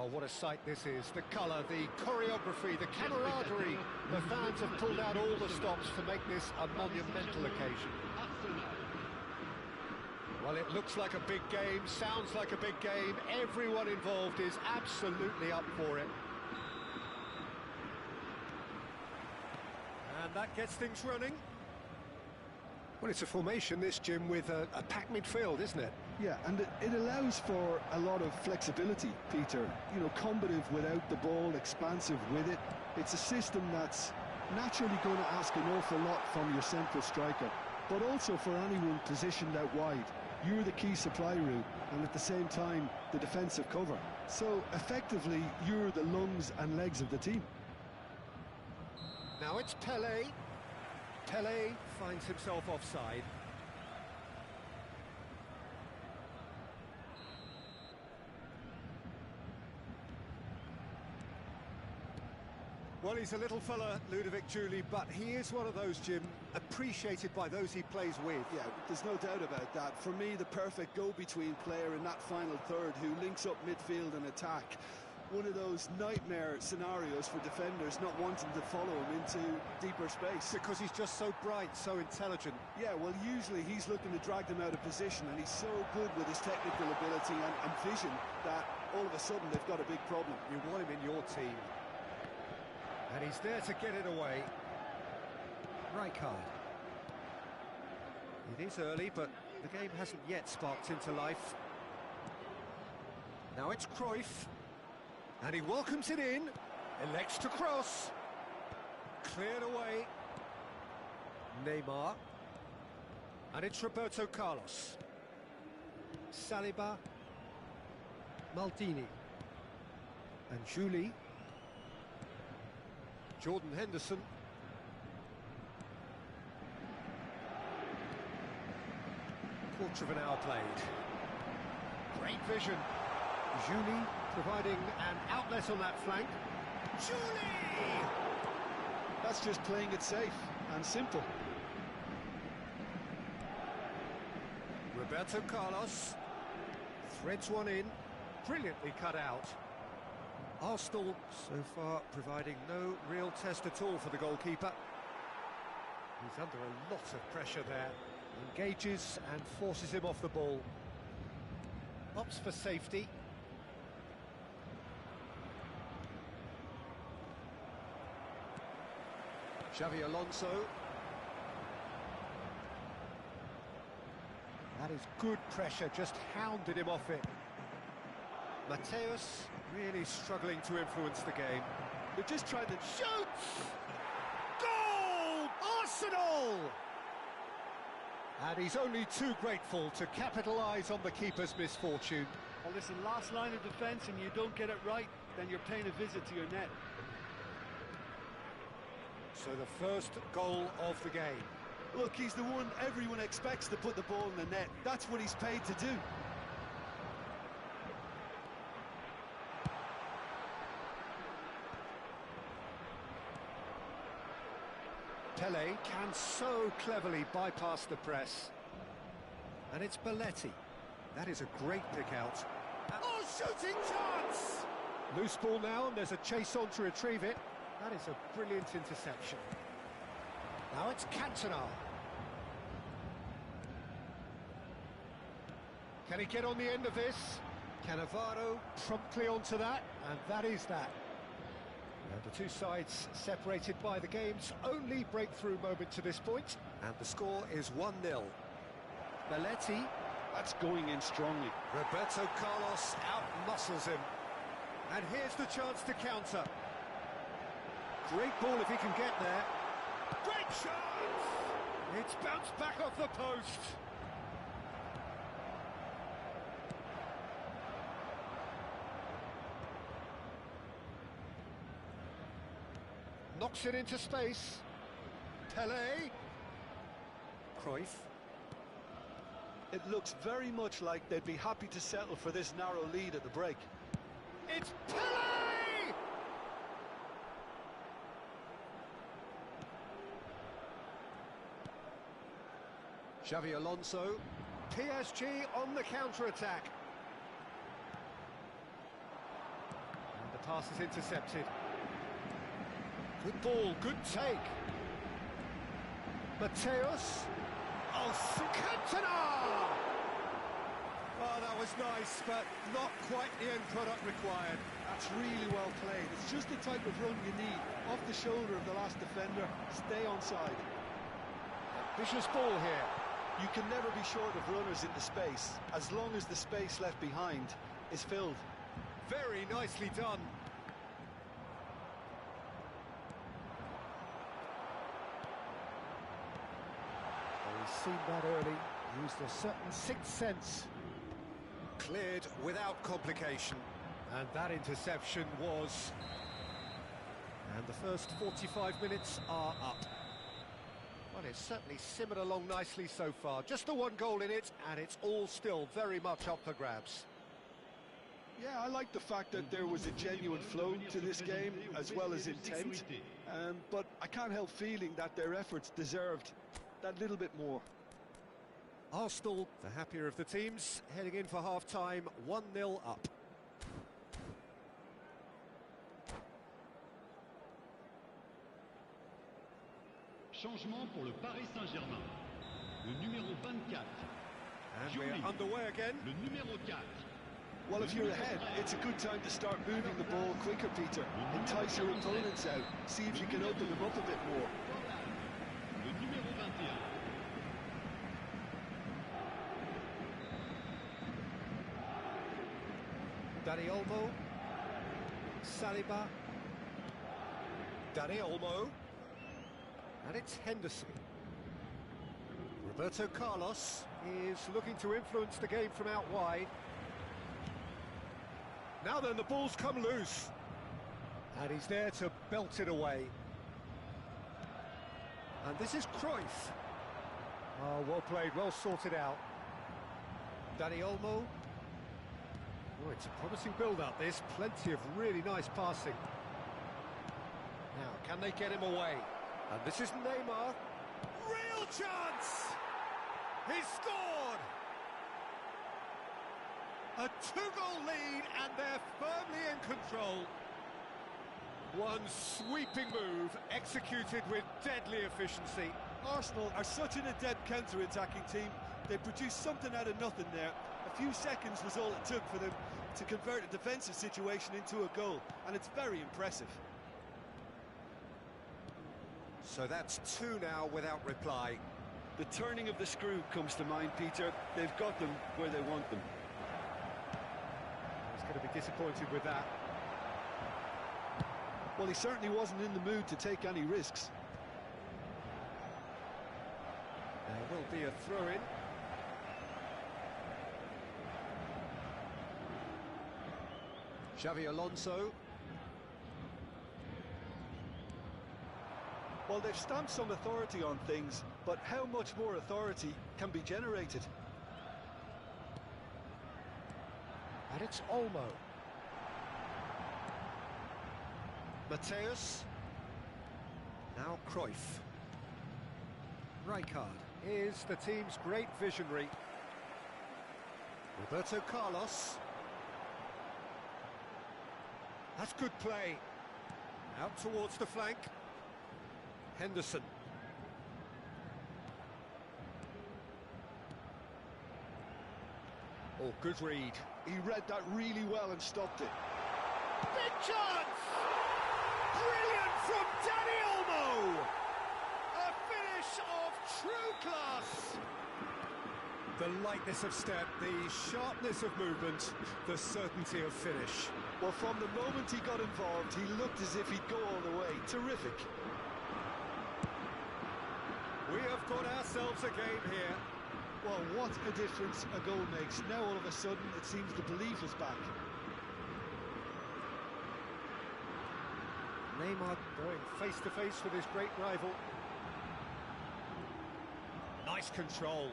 Well, what a sight this is. The colour, the choreography, the camaraderie. The fans have pulled out all the stops to make this a monumental occasion. Well, it looks like a big game, sounds like a big game. Everyone involved is absolutely up for it. And that gets things running. Well, it's a formation, this, Jim, with a packed midfield, isn't it? Yeah, and it allows for a lot of flexibility, Peter. You know, combative without the ball, expansive with it. It's a system that's naturally going to ask an awful lot from your central striker, but also for anyone positioned out wide. You're the key supply route, and at the same time, the defensive cover. So, effectively, you're the lungs and legs of the team. Now it's Pelé. Pelé finds himself offside. Well, he's a little fella, Ludovic Julie, but he is one of those, Jim, appreciated by those he plays with. Yeah, there's no doubt about that. For me, the perfect go-between player in that final third who links up midfield and attack. One of those nightmare scenarios for defenders not wanting to follow him into deeper space. Because he's just so bright, so intelligent. Yeah, well, usually he's looking to drag them out of position, and he's so good with his technical ability and vision that all of a sudden they've got a big problem. You want him in your team. And he's there to get it away. Right card. It is early, but the game hasn't yet sparked into life. Now it's Cruyff. And he welcomes it in. Elects to cross. Cleared away. Neymar. And it's Roberto Carlos. Saliba. Maldini. And Julie. Jordan Henderson. Quarter of an hour played. Great vision. Julie providing an outlet on that flank. Julie! That's just playing it safe and simple. Roberto Carlos threads one in. Brilliantly cut out. Arsenal, so far, providing no real test at all for the goalkeeper. He's under a lot of pressure there. Engages and forces him off the ball. Opts for safety. Xavi Alonso. That is good pressure, just hounded him off it. Mateus really struggling to influence the game. They're just trying to shoot! Goal! Arsenal! And he's only too grateful to capitalise on the keeper's misfortune. Well, listen, last line of defence and you don't get it right, then you're paying a visit to your net. So the first goal of the game. Look, he's the one everyone expects to put the ball in the net. That's what he's paid to do. Pelé can so cleverly bypass the press. And it's Belletti. That is a great pick out. Oh, shooting chance! Loose ball now, and there's a chase on to retrieve it. That is a brilliant interception. Now it's Cantona. Can he get on the end of this? Cannavaro promptly onto that, and that is that. And the two sides separated by the game's only breakthrough moment to this point, and the score is 1-0. Belletti. That's going in strongly. Roberto Carlos out-muscles him. And here's the chance to counter. Great ball if he can get there. Great chance! It's bounced back off the post. Knocks it into space. Pelé. Cruyff. It looks very much like they'd be happy to settle for this narrow lead at the break. It's Pelé! Xavi Alonso. PSG on the counter-attack. pass is intercepted. Good ball, good take. Mateus. Oh, Cantona! Oh, that was nice, but not quite the end product required. That's really well played. It's just the type of run you need. Off the shoulder of the last defender, stay onside. Vicious ball here. You can never be short of runners in the space, as long as the space left behind is filled. Very nicely done. Well, he's seen that early, used a certain sixth sense. Cleared without complication. And that interception was... And the first 45 minutes are up. Well, it's certainly simmered along nicely so far. Just the one goal in it, and it's all still very much up for grabs. Yeah, I like the fact that there was a genuine flow to this game, as well as intent. But I can't help feeling that their efforts deserved that little bit more. Arsenal, the happier of the teams, heading in for half-time, 1-0 up. Changement pour le Paris Saint-Germain. Le numéro 24. And we're underway again. Le numéro 4. Well, if you're ahead, it's a good time to start moving the ball quicker, Peter. Entice your opponents out. See if you can open them up a bit more. Le numéro 21. Dani Olmo. Saliba. Dani Olmo. And it's Henderson. Roberto Carlos is looking to influence the game from out wide. Now then, the ball's come loose. And he's there to belt it away. And this is Cruyff. Oh, well played, well sorted out. Dani Olmo. Oh, it's a promising build-up, this. Plenty of really nice passing. Now, can they get him away? And this is Neymar. Real chance! He's scored! A two-goal lead, and they're firmly in control. One sweeping move, executed with deadly efficiency. Arsenal are such an adept counter-attacking team. They produced something out of nothing there. A few seconds was all it took for them to convert a defensive situation into a goal, and it's very impressive. So that's two now without reply. The turning of the screw comes to mind, Peter. They've got them where they want them. He's going to be disappointed with that. Well, he certainly wasn't in the mood to take any risks. There will be a throw-in. Xavi Alonso. Well, they've stamped some authority on things, but how much more authority can be generated? And it's Olmo. Mateus. Now Cruyff. Rijkaard is the team's great visionary. Roberto Carlos. That's good play. Out towards the flank. Henderson. Oh, good read. He read that really well and stopped it. Big chance! Brilliant from Dani Olmo! A finish of true class! The lightness of step, the sharpness of movement, the certainty of finish. Well, from the moment he got involved, he looked as if he'd go all the way. Terrific. We have got ourselves a game here. Well, what a difference a goal makes. Now all of a sudden it seems the belief is back. Neymar going face to face with his great rival. Nice control.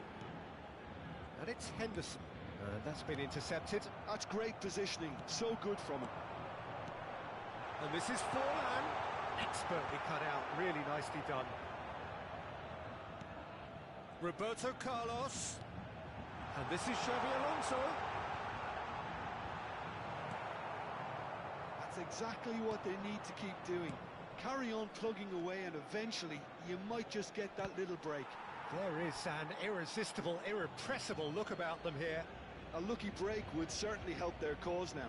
And it's Henderson. And that's been intercepted. That's great positioning. So good from him. And this is Forlan. Expertly cut out. Really nicely done. Roberto Carlos. And this is Xavi Alonso. That's That's exactly what they need to keep doing. Carry on plugging away and eventually you might just get that little break. There is an irresistible, irrepressible look about them here. A lucky break would certainly help their cause now.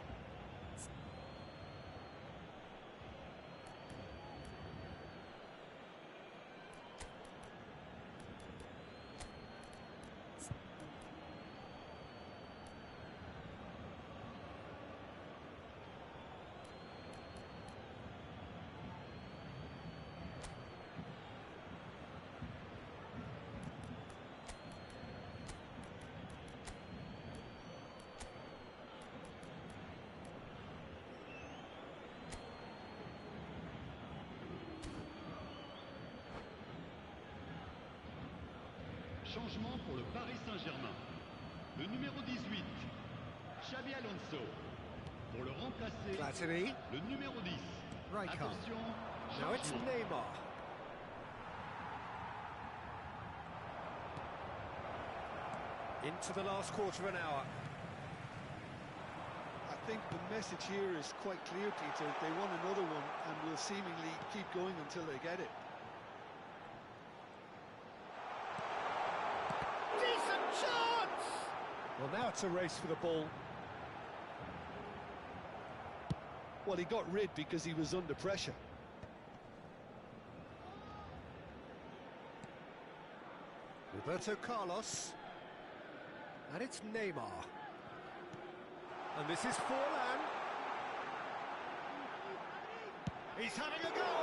Changement pour le Paris Saint-Germain. Le numéro 18, Xabi Alonso. Pour le remplacer, Platini. le numéro 10. Right. Attention, Now it's changement. Neymar. Into the last quarter of an hour. I think the message here is quite clear, Peter. They want another one and will seemingly keep going until they get it. Decent chance! Well, now it's a race for the ball. Well, he got rid because he was under pressure. Roberto Carlos. And it's Neymar. And this is Forlan. He's having a go!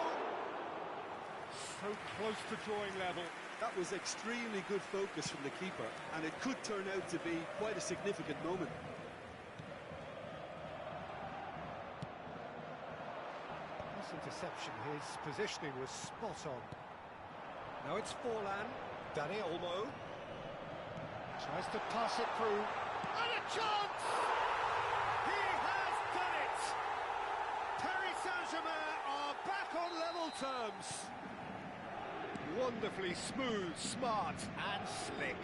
So close to drawing level. That was extremely good focus from the keeper, and it could turn out to be quite a significant moment. This interception, his positioning was spot on. Now it's Forlan. Dani Olmo. Tries to pass it through. And a chance! He has done it! Paris Saint-Germain are back on level terms. Wonderfully smooth, smart and slick.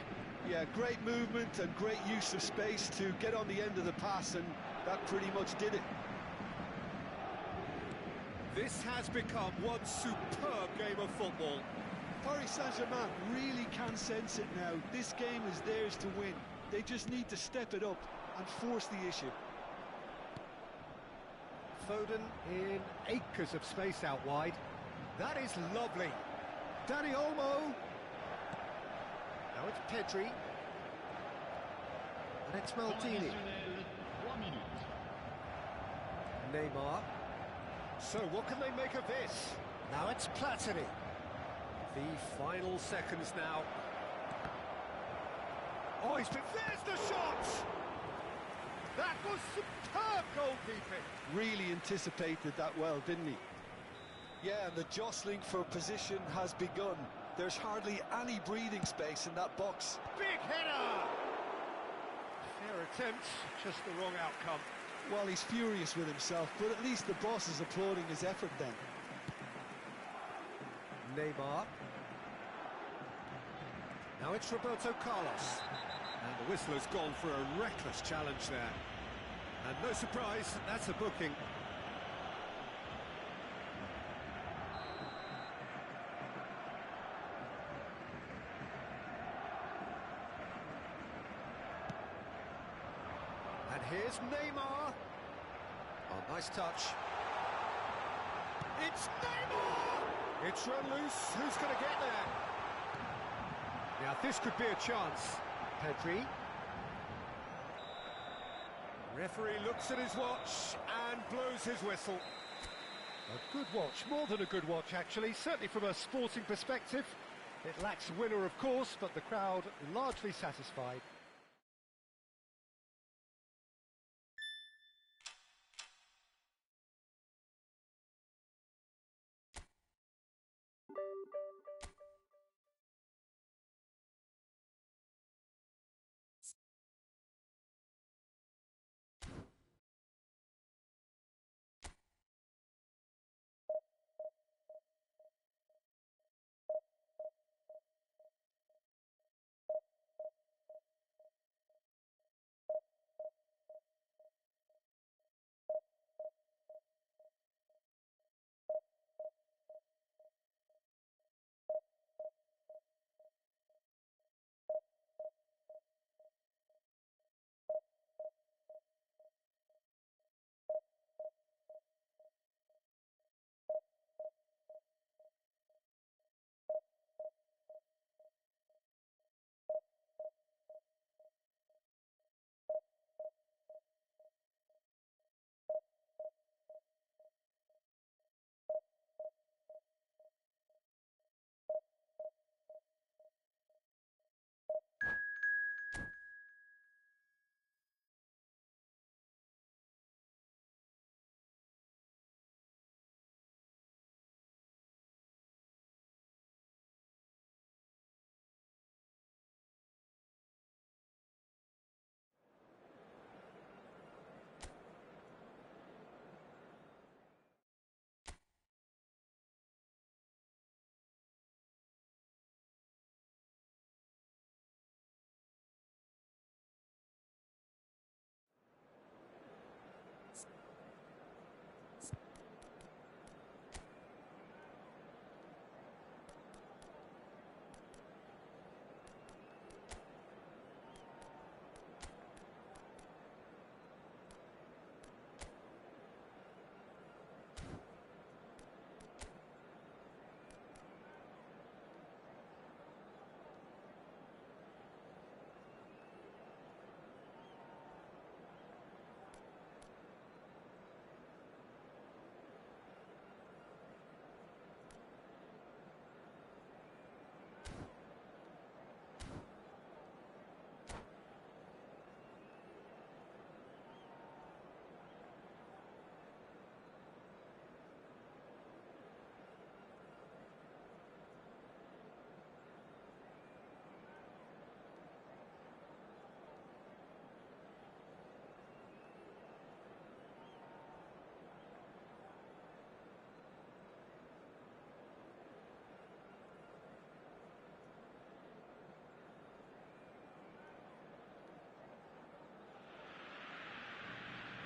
Yeah, great movement and great use of space to get on the end of the pass, and that pretty much did it. This has become one superb game of football. Paris Saint-Germain really can sense it now. This game is theirs to win. They just need to step it up and force the issue. Foden in acres of space out wide. That is lovely. Dani Olmo. Now it's Pedri. And it's Temps Maldini. additionnel, 3 minutes. Neymar. So what can they make of this? Now it's Platini. The final seconds now. Oh, there's the shot! That was superb goalkeeping. Really anticipated that well, didn't he? Yeah, and the jostling for position has begun. There's hardly any breathing space in that box. Big header! Fair attempt, just the wrong outcome. Well, he's furious with himself, but at least the boss is applauding his effort then. Neymar. Now it's Roberto Carlos. And the whistle has gone for a reckless challenge there. And no surprise, that's a booking. And here's Neymar. Oh, nice touch. It's Neymar! It's run loose. Who's going to get there? Now, this could be a chance. Pedri. Referee looks at his watch and blows his whistle. A good watch, more than a good watch, actually. Certainly from a sporting perspective. It lacks winner, of course, but the crowd largely satisfied.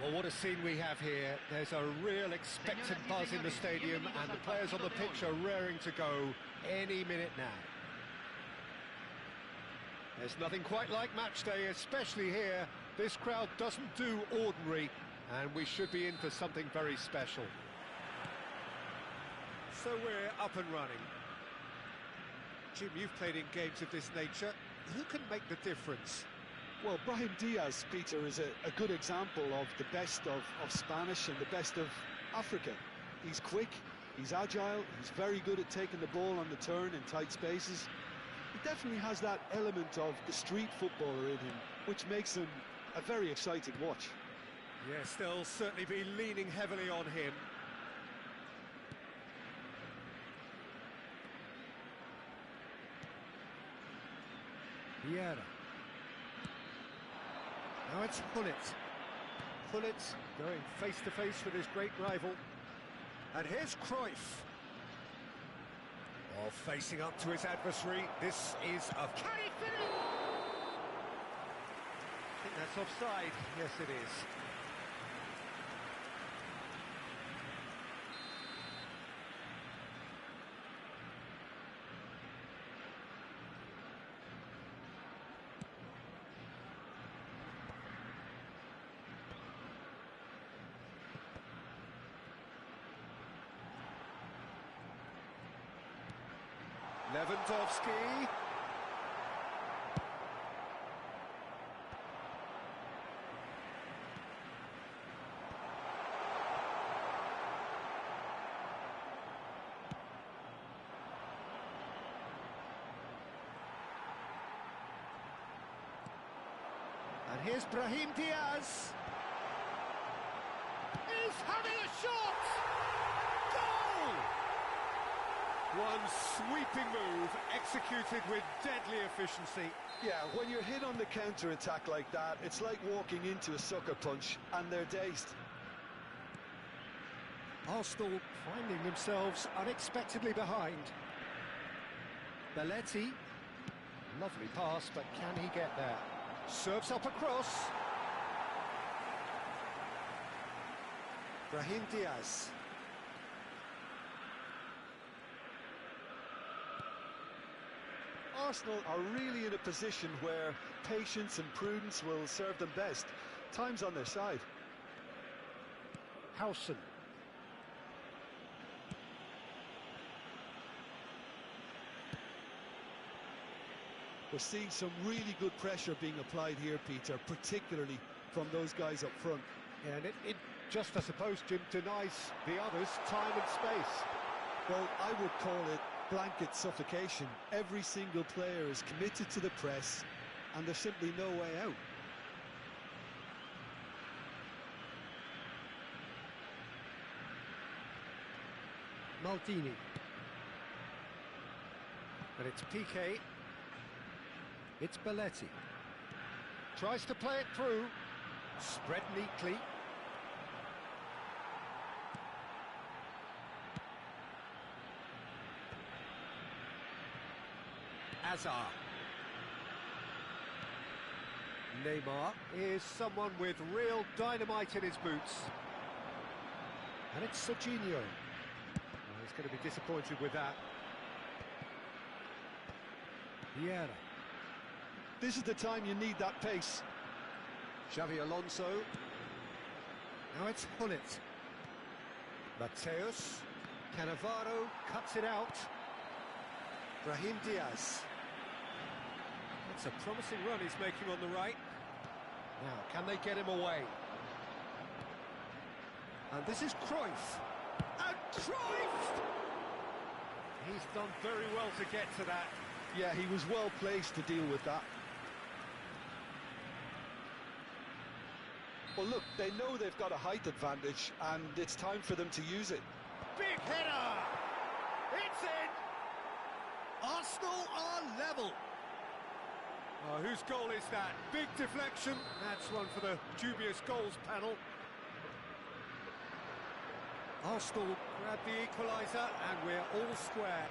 Well, what a scene we have here. There's a real expectant buzz in the stadium, and the players on the pitch are raring to go any minute now. There's nothing quite like match day, especially here. This crowd doesn't do ordinary, and we should be in for something very special. So we're up and running. Jim, you've played in games of this nature. Who can make the difference? Well, Brahim Diaz, Peter, is a good example of the best of Spanish and the best of Africa. He's quick, he's agile, he's very good at taking the ball on the turn in tight spaces. He definitely has that element of the street footballer in him, which makes him a very exciting watch. Yes, they'll certainly be leaning heavily on him. Vieira. Now it's Gullit. Gullit going face-to-face with his great rival. And here's Cruyff. While facing up to his adversary, this is a... Can he finish? I think that's offside. Yes, it is. Lewandowski. And here's Brahim Diaz. He's having a shot! Goal! One sweeping move, executed with deadly efficiency. Yeah, when you're hit on the counter-attack like that, it's like walking into a sucker punch, and they're dazed. Arsenal finding themselves unexpectedly behind. Belletti. Lovely pass, but can he get there? Serves up across. Brahim Diaz. Arsenal are really in a position where patience and prudence will serve them best. Time's on their side. Howson. We're seeing some really good pressure being applied here, Peter, particularly from those guys up front. Yeah, and it just, I suppose, Jim, denies the others time and space. Well, I would call it blanket suffocation. Every single player is committed to the press, and there's simply no way out. Maldini. But it's Piqué. It's Belletti. Tries to play it through. Spread neatly. Azar. Neymar is someone with real dynamite in his boots. And it's Serginho. Well, he's going to be disappointed with that. Vieira. This is the time you need that pace. Xavi Alonso. Now it's Gullit. Mateus. Cannavaro cuts it out. Brahim Diaz. That's a promising run he's making on the right. Now, can they get him away? And this is Cruyff. And Cruyff! He's done very well to get to that. Yeah, he was well placed to deal with that. Well, look, they know they've got a height advantage, and it's time for them to use it. Big header! It's in! Arsenal are level. Oh, whose goal is that? Big deflection. That's one for the dubious goals panel. Arsenal grab the equaliser, and we're all square.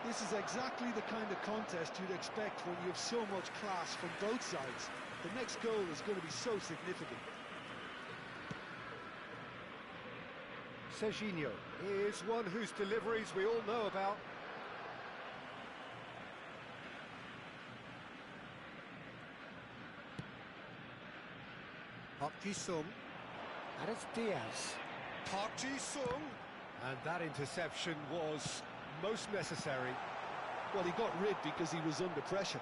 This is exactly the kind of contest you'd expect when you have so much class from both sides. The next goal is going to be so significant. Serginho is one whose deliveries we all know about. Park Ji-sung, and it's Diaz. Park Ji-sung, and that interception was most necessary. Well, he got rid because he was under pressure.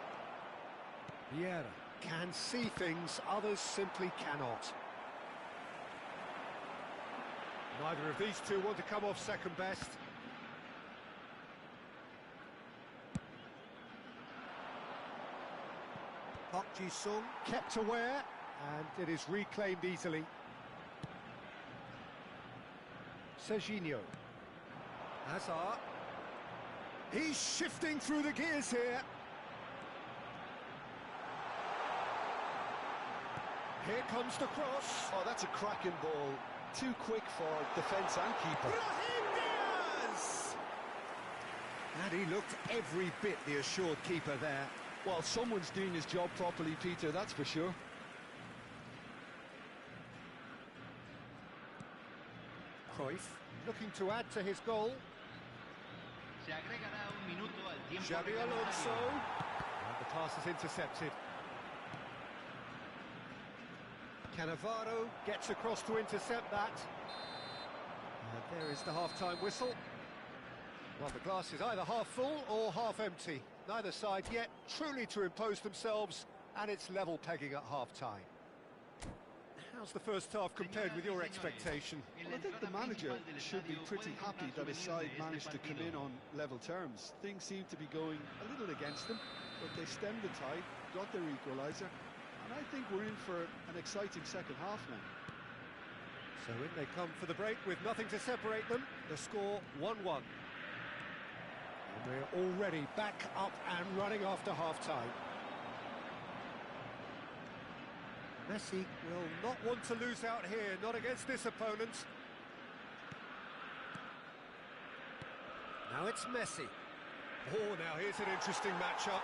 Vieira can see things others simply cannot. Neither of these two want to come off second best. Park Ji-sung kept aware, and it is reclaimed easily. Serginho. Hazard. He's shifting through the gears here. Here comes the cross. Oh, that's a cracking ball. Too quick for defence and keeper. Brahim Diaz! And he looked every bit the assured keeper there. Well, someone's doing his job properly, Peter, that's for sure. Cruyff looking to add to his goal. Se agregará un minuto al tiempo Xabi Alonso. And the pass is intercepted. Cannavaro gets across to intercept that. And there is the half-time whistle. Well, the glass is either half full or half empty. Neither side yet truly to impose themselves, and it's level pegging at half-time. How's the first half compared with your expectation? Well, I think the manager should be pretty happy that his side managed to come in on level terms. Things seem to be going a little against them, but they stemmed the tide, got their equaliser, and I think we're in for an exciting second half now. So in they come for the break with nothing to separate them. The score 1-1. And we're already back up and running after half-time. Messi will not want to lose out here, not against this opponent. Now it's Messi. Oh, now here's an interesting matchup.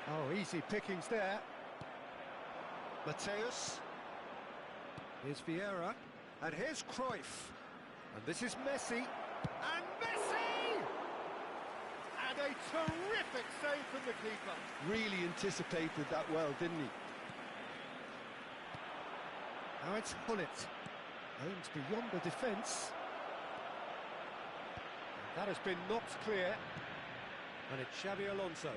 Oh, easy pickings there. Mateus. Here's Vieira. And here's Cruyff. And this is Messi. And Messi! And a terrific save from the keeper. Really anticipated that well, didn't he? Now it's Hullet. Aims beyond the defence. That has been knocked clear. And it's Xabi Alonso.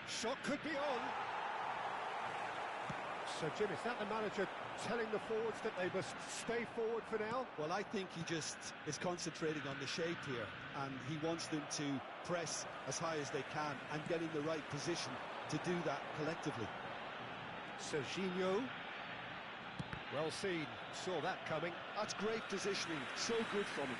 Shot could be on. So, Jim, is that the manager telling the forwards that they must stay forward for now? Well, I think he just is concentrating on the shape here, and he wants them to press as high as they can and get in the right position to do that collectively. Serginho. Well seen. Saw that coming. That's great positioning. So good from him.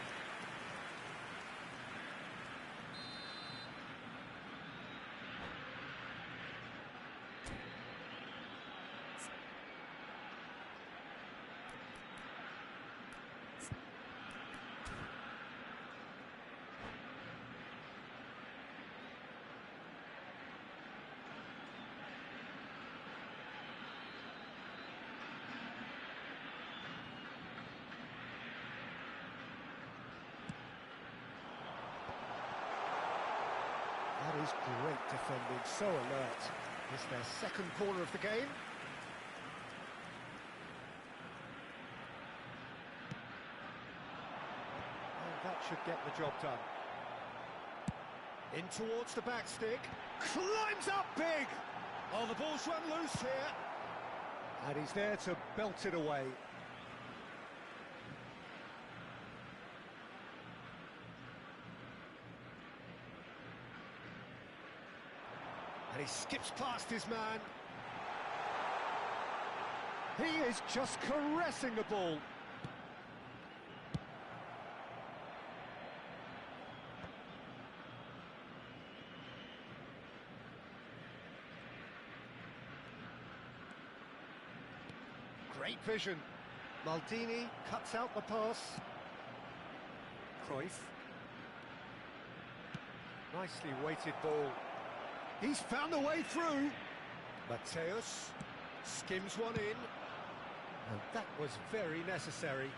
That is great defending, so alert. It's their second corner of the game. And that should get the job done. In towards the back stick. Climbs up big! Oh, the ball's run loose here. And he's there to belt it away. And he skips past his man. He is just caressing the ball. Great vision. Maldini cuts out the pass. Cruyff. Nicely weighted ball. He's found a way through. Mateus skims one in, and that was very necessary.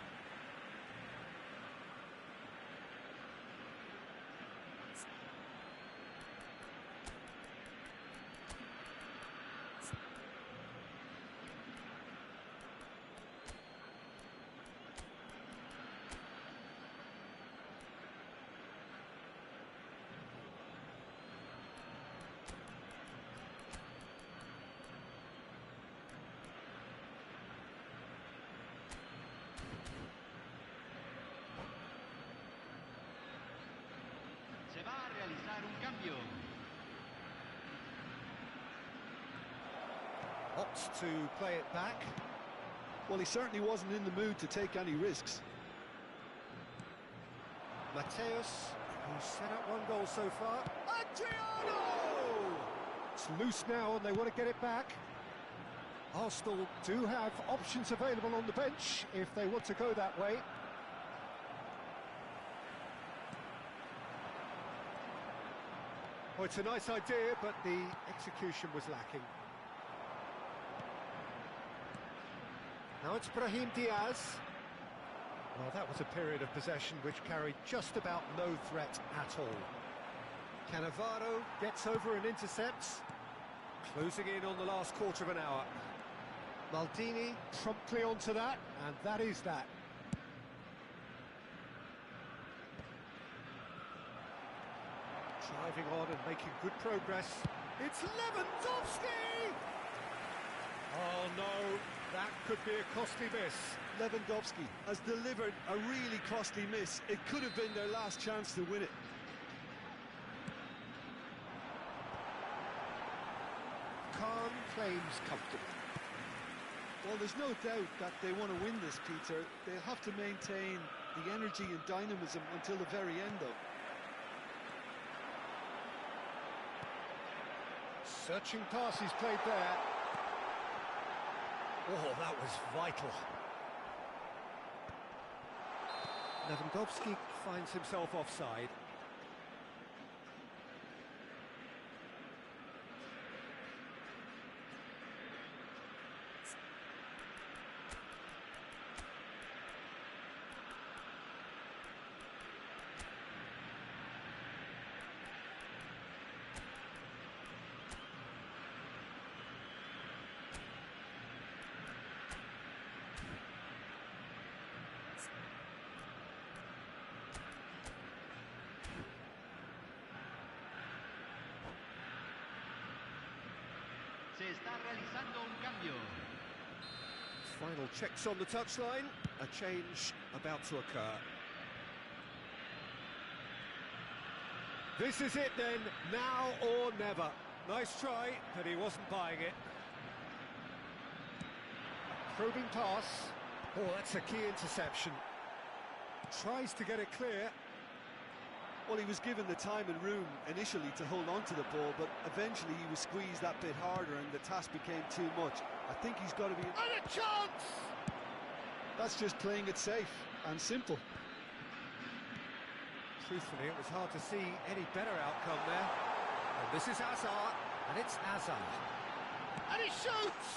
Se va a realizar un cambio. Opts to play it back. Well, he certainly wasn't in the mood to take any risks. Mateus, who's set up one goal so far. Adriano! It's loose now and they want to get it back. Arsenal do have options available on the bench if they want to go that way. Oh, it's a nice idea, but the execution was lacking. Now it's Brahim Diaz. Well, that was a period of possession which carried just about no threat at all. Cannavaro gets over and intercepts. Closing in on the last quarter of an hour. Maldini promptly onto that, and that is that. Driving on and making good progress. It's Lewandowski! Oh no, that could be a costly miss. Lewandowski has delivered a really costly miss. It could have been their last chance to win it. Khan claims comfortably. Well, there's no doubt that they want to win this, Peter. They'll have to maintain the energy and dynamism until the very end, though. Searching pass he's played there. Oh, that was vital. Lewandowski finds himself offside. Se está realizando un cambio. Final checks on the touchline. A change about to occur. This is it then, now or never. Nice try, but he wasn't buying it. Probing pass. Oh, that's a key interception. Tries to get it clear. Well, he was given the time and room initially to hold on to the ball, but eventually he was squeezed that bit harder and the task became too much. I think he's got to be... And a chance! That's just playing it safe and simple. Truthfully, it was hard to see any better outcome there. And this is Hazard, and it's Hazard. And he shoots!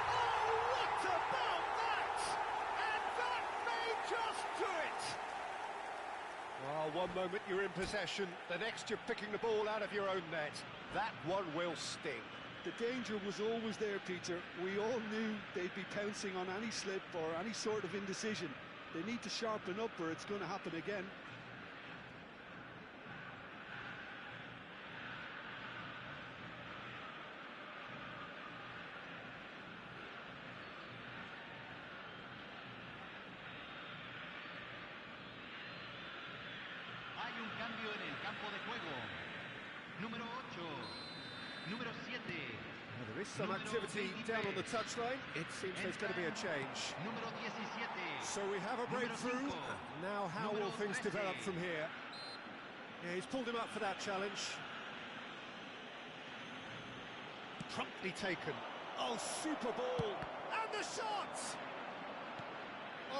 Oh, what about that? And that may just do it! Well, one moment you're in possession, the next you're picking the ball out of your own net. That one will sting. The danger was always there, Peter. We all knew they'd be pouncing on any slip or any sort of indecision. They need to sharpen up or it's going to happen again. Hay un cambio en el campo de juego. Número 8. Número 7. Well, there is some activity down on the touchline. It seems there's going to be a change. Número 17. So we have a breakthrough. Now how will things develop from here? Yeah, he's pulled him up for that challenge. Promptly taken. Oh, super ball. And the shot!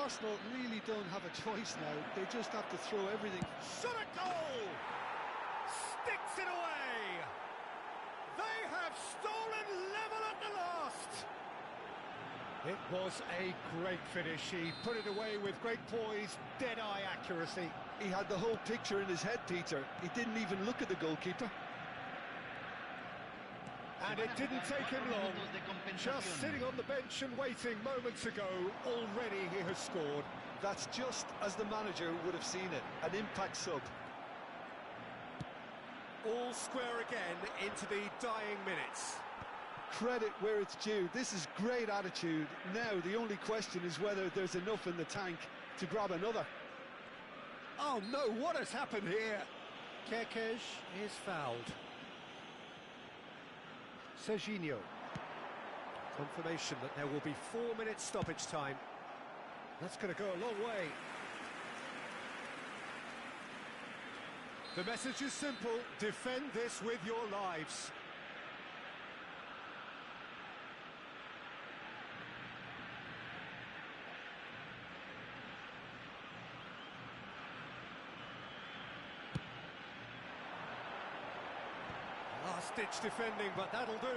Arsenal really don't have a choice now. They just have to throw everything. Shot a goal! Sticks it away! They have stolen the last! It was a great finish. He put it away with great poise, dead-eye accuracy. He had the whole picture in his head, Peter. He didn't even look at the goalkeeper. And it didn't take him long. Just sitting on the bench and waiting moments ago, already he has scored. That's just as the manager would have seen it, an impact sub. All square again into the dying minutes. Credit where it's due. This is great attitude. Now the only question is whether there's enough in the tank to grab another. Oh no, what has happened here? Kekes is fouled. Serginho. Confirmation that there will be 4 minutes stoppage time. That's going to go a long way. The message is simple: defend this with your lives. Last-ditch defending, but that'll do.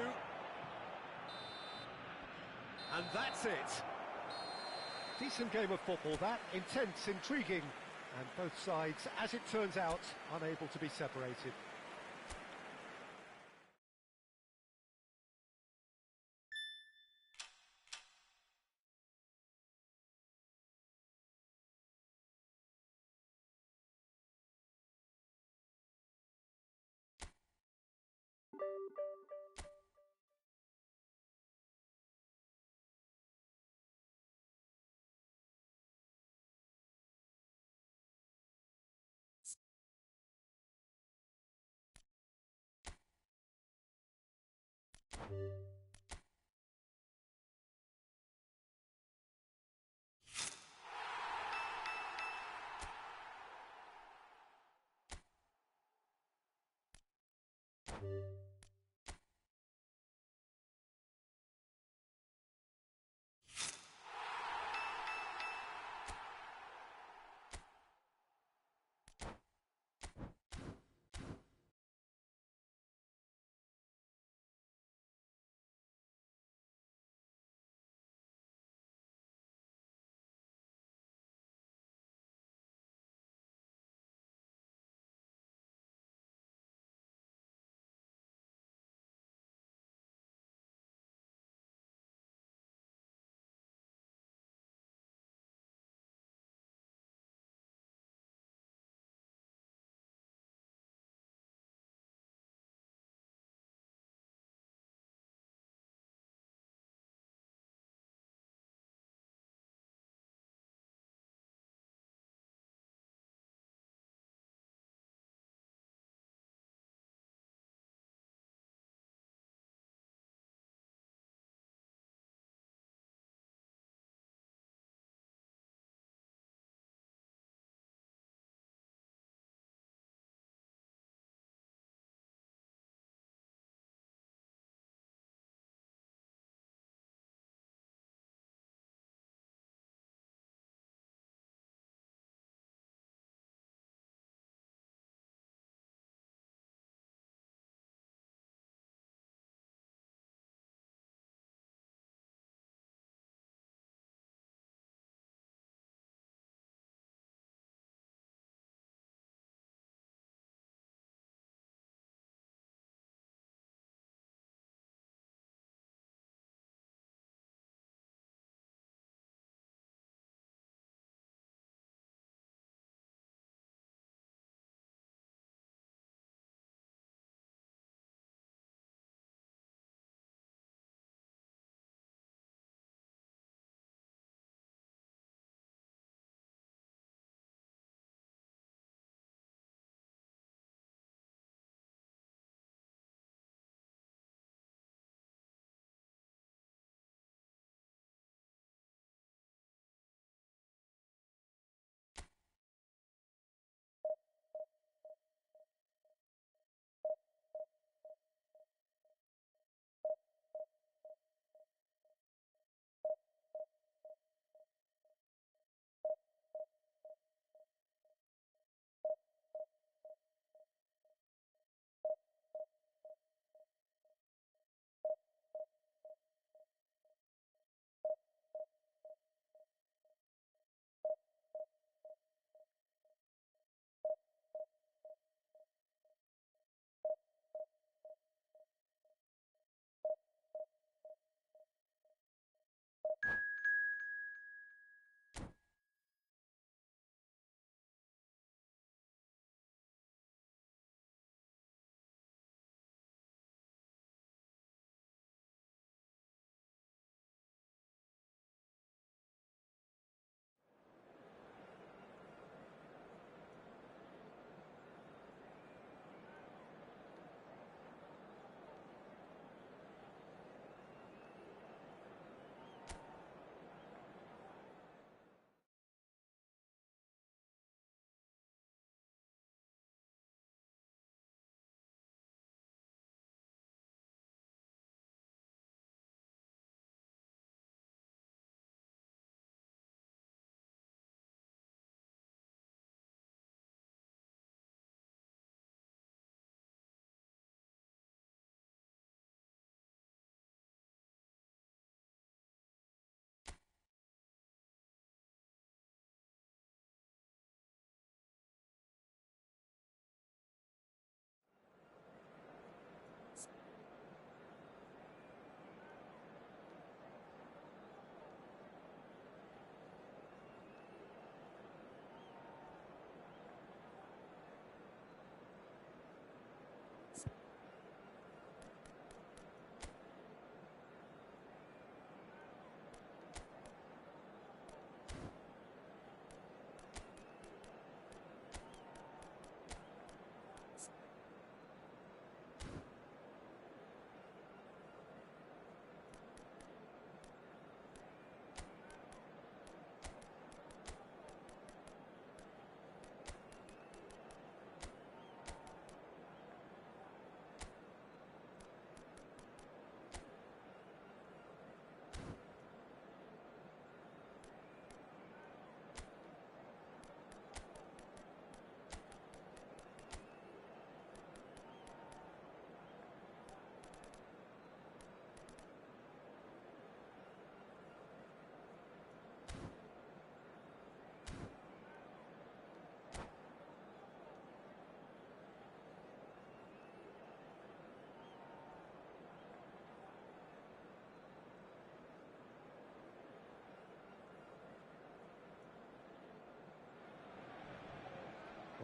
And that's it. Decent game of football, that. Intense, intriguing. And both sides, as it turns out, unable to be separated.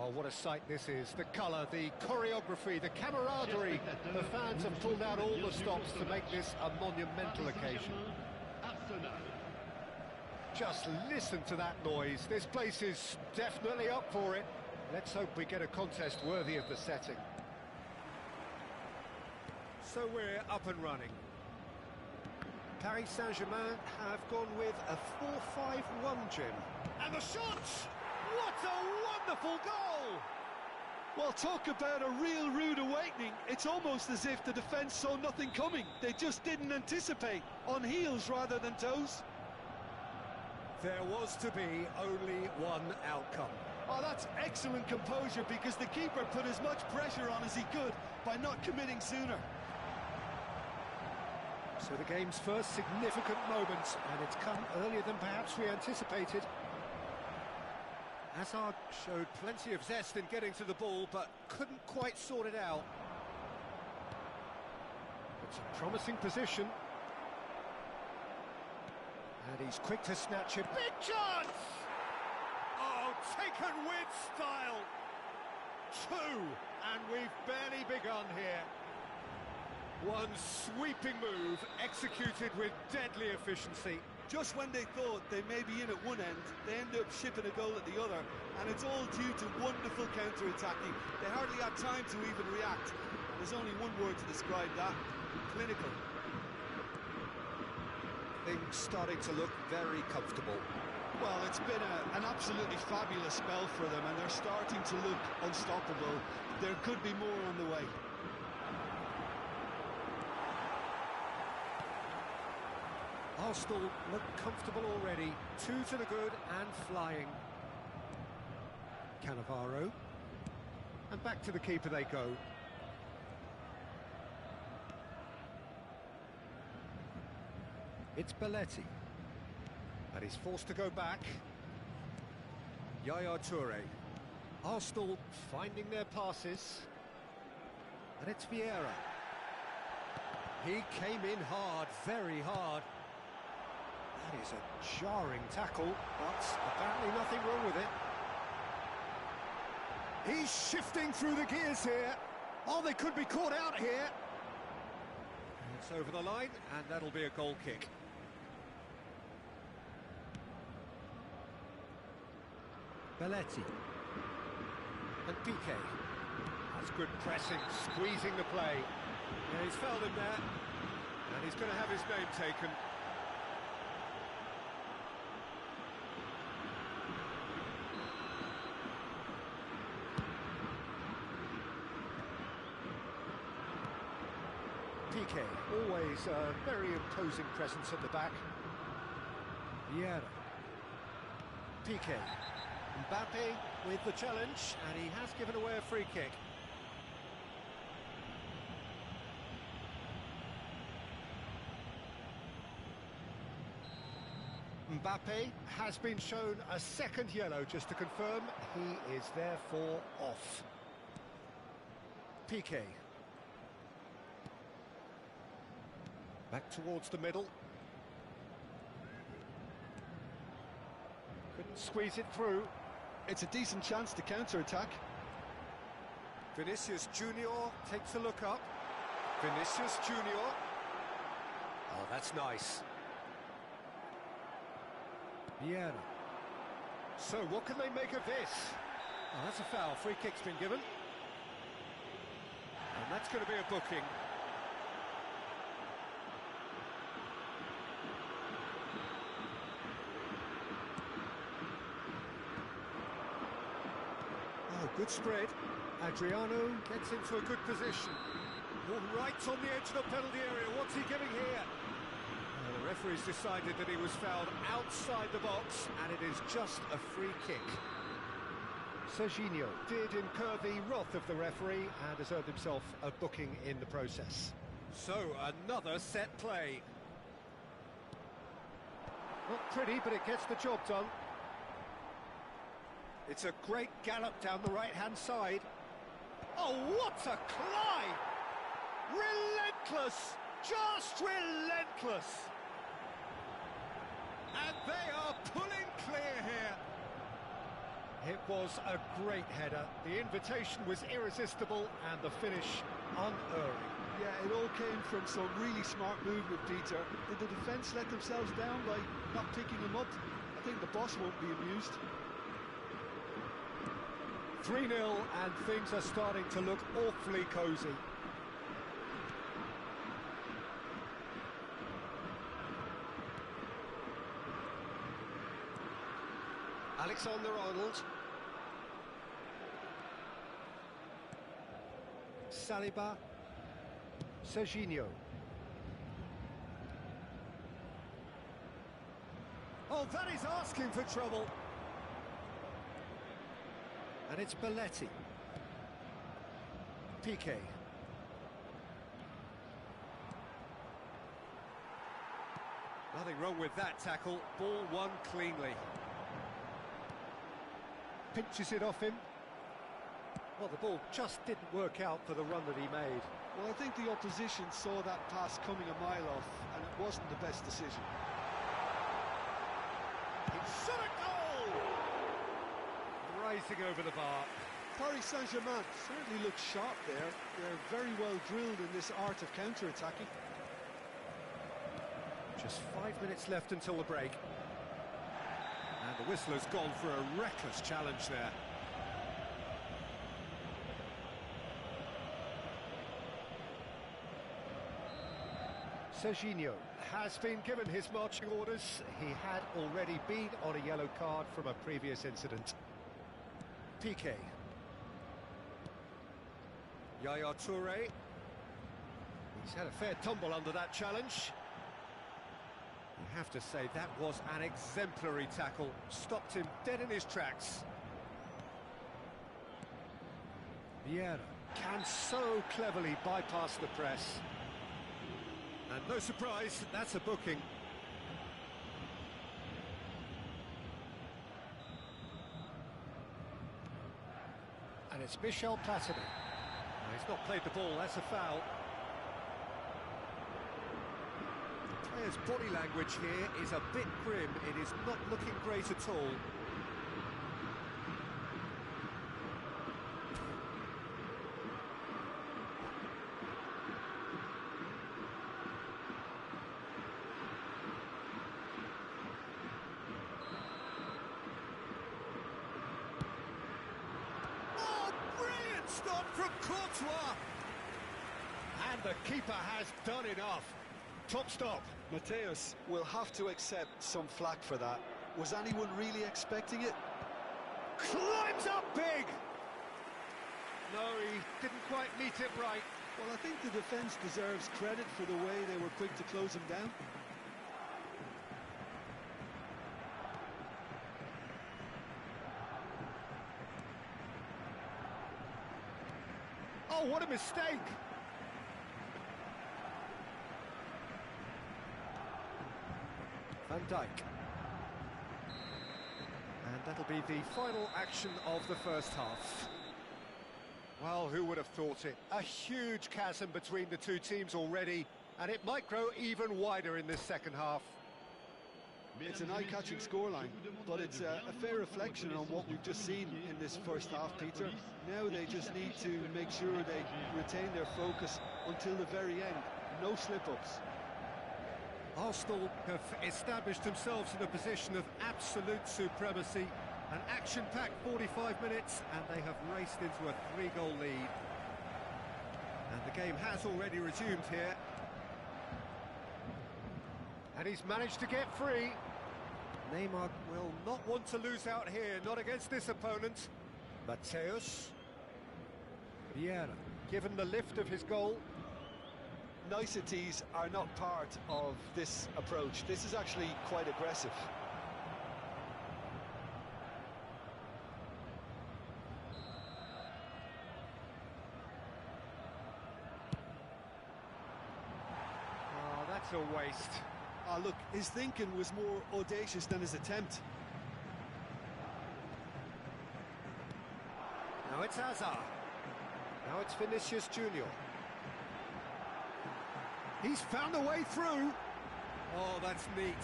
Oh, what a sight this is. The colour, the choreography, the camaraderie. The fans have pulled out all the stops to make this a monumental occasion. Just listen to that noise. This place is definitely up for it. Let's hope we get a contest worthy of the setting. So we're up and running. Paris Saint-Germain have gone with a 4-5-1, Jim. And the shot! What a wonderful goal! Well, talk about a real rude awakening. It's almost as if the defence saw nothing coming. They just didn't anticipate. On heels rather than toes. There was to be only one outcome. Oh, that's excellent composure, because the keeper put as much pressure on as he could by not committing sooner. So the game's first significant moment, and it's come earlier than perhaps we anticipated. Hazard showed plenty of zest in getting to the ball, but couldn't quite sort it out. It's a promising position. And he's quick to snatch it. Big chance! Oh, taken with style. 2, and we've barely begun here. One sweeping move, executed with deadly efficiency. Just when they thought they may be in at one end, they end up shipping a goal at the other, and it's all due to wonderful counter-attacking. They hardly had time to even react. There's only one word to describe that: clinical. Things starting to look very comfortable. Well, it's been an absolutely fabulous spell for them, and they're starting to look unstoppable. There could be more on the way. Arsenal look comfortable already. 2 to the good and flying. Cannavaro. And back to the keeper they go. It's Belletti. And he's forced to go back. Yaya Toure. Arsenal finding their passes. And it's Vieira. He came in hard, very hard. That is a jarring tackle, but apparently nothing wrong with it. He's shifting through the gears here. Oh, they could be caught out here. It's over the line, and that'll be a goal kick. Belletti. And Piqué. That's good pressing, squeezing the play. Yeah, he's fouled him there, and he's going to have his name taken. Piqué, always a very imposing presence at the back. Vieira. Piqué. Mbappe with the challenge, and he has given away a free kick. Mbappe has been shown a second yellow, just to confirm he is therefore off. Piqué. Back towards the middle. Couldn't squeeze it through. It's a decent chance to counter-attack. Vinicius Junior takes a look up. Vinicius Junior. Oh, that's nice. Vieira. So what can they make of this? Oh, that's a foul. Free kick's been given. And that's going to be a booking. Oh, good spread. Adriano gets into a good position. Oh, right on the edge of the penalty area. What's he giving here? The referee's decided that he was fouled outside the box, and it is just a free kick. Serginho did incur the wrath of the referee and has earned himself a booking in the process. So, another set play. Not pretty, but it gets the job done. It's a great gallop down the right-hand side. Oh, what a climb! Relentless! Just relentless! And they are pulling clear here. It was a great header. The invitation was irresistible and the finish unerring. Yeah, it all came from some really smart movement, Peter. Did the defence let themselves down by not picking him up? I think the boss won't be amused. 3-0 and things are starting to look awfully cosy. Alexander-Arnold. Saliba. Serginho. Oh, that is asking for trouble. And it's Belletti. Piqué. Nothing wrong with that tackle. Ball won cleanly. Pinches it off him. Well, the ball just didn't work out for the run that he made. Well, I think the opposition saw that pass coming a mile off, and it wasn't the best decision. It's shot a goal! Rising over the bar. Paris Saint-Germain certainly look sharp there. They're very well drilled in this art of counter-attacking. Just 5 minutes left until the break. And the whistler's gone for a reckless challenge there. Serginho has been given his marching orders. He had already been on a yellow card from a previous incident. Piqué. Yaya Touré. He's had a fair tumble under that challenge. You have to say that was an exemplary tackle. Stopped him dead in his tracks. Vieira can so cleverly bypass the press. And no surprise, that's a booking. And it's Michel Platini. He's not played the ball, that's a foul. The player's body language here is a bit grim. It is not looking great at all. Stop from Courtois! And the keeper has done enough. Top stop. Mateus will have to accept some flack for that. Was anyone really expecting it? Climbs up big! No, he didn't quite meet it right. Well, I think the defence deserves credit for the way they were quick to close him down. Oh, what a mistake! Van Dijk. And that'll be the final action of the first half. Well, who would have thought it? A huge chasm between the two teams already, and it might grow even wider in this second half. It's an eye-catching scoreline, but it's a fair reflection on what we've just seen in this first half, Peter. Now they just need to make sure they retain their focus until the very end. No slip-ups. Arsenal have established themselves in a position of absolute supremacy. An action-packed 45 minutes, and they have raced into a 3-goal lead. And the game has already resumed here. And he's managed to get free. Neymar will not want to lose out here, not against this opponent. Mateus. Vieira, given the lift of his goal. Niceties are not part of this approach. This is actually quite aggressive. Oh, that's a waste. Ah, look, his thinking was more audacious than his attempt. Now it's Hazard. Now it's Vinicius Junior. He's found a way through. Oh, that's neat.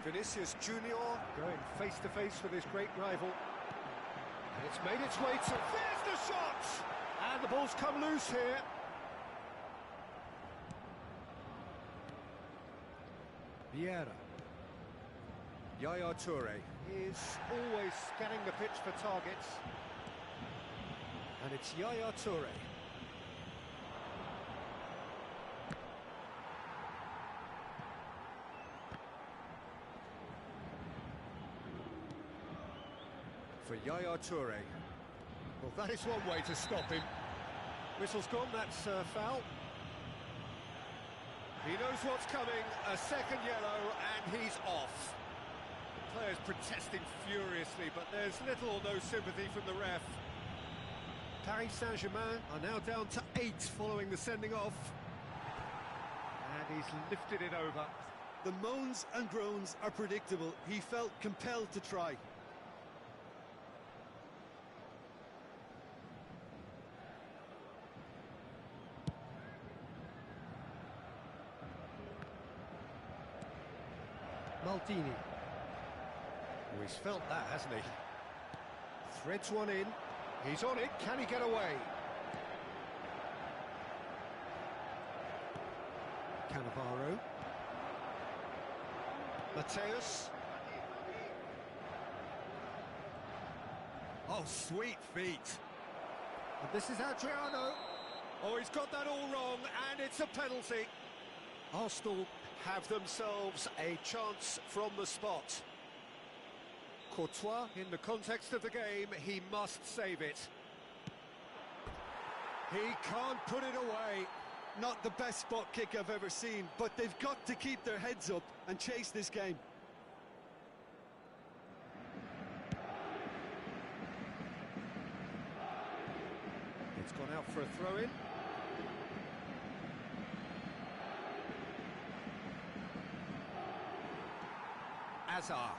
Vinicius Junior going face to face with his great rival. And it's made its way to... There's the shot! And the ball's come loose here. Vieira. Yaya Toure is always scanning the pitch for targets. And it's Yaya Toure. For Yaya Toure. Well, that is one way to stop him. Whistle's gone, that's foul. He knows what's coming, a second yellow, and he's off. The players protesting furiously, but there's little or no sympathy from the ref. Paris Saint-Germain are now down to 8 following the sending off. And he's lifted it over. The moans and groans are predictable. He felt compelled to try. Maldini. Oh, he's felt that, hasn't he? Threads one in. He's on it. Can he get away? Cannavaro. Mateus. Oh, sweet feet. And this is Adriano. Oh, he's got that all wrong, and it's a penalty. Arsenal have themselves a chance from the spot. Courtois, in the context of the game, he must save it. He can't put it away. Not the best spot kick I've ever seen, but they've got to keep their heads up and chase this game. It's gone out for a throw-in. Azar.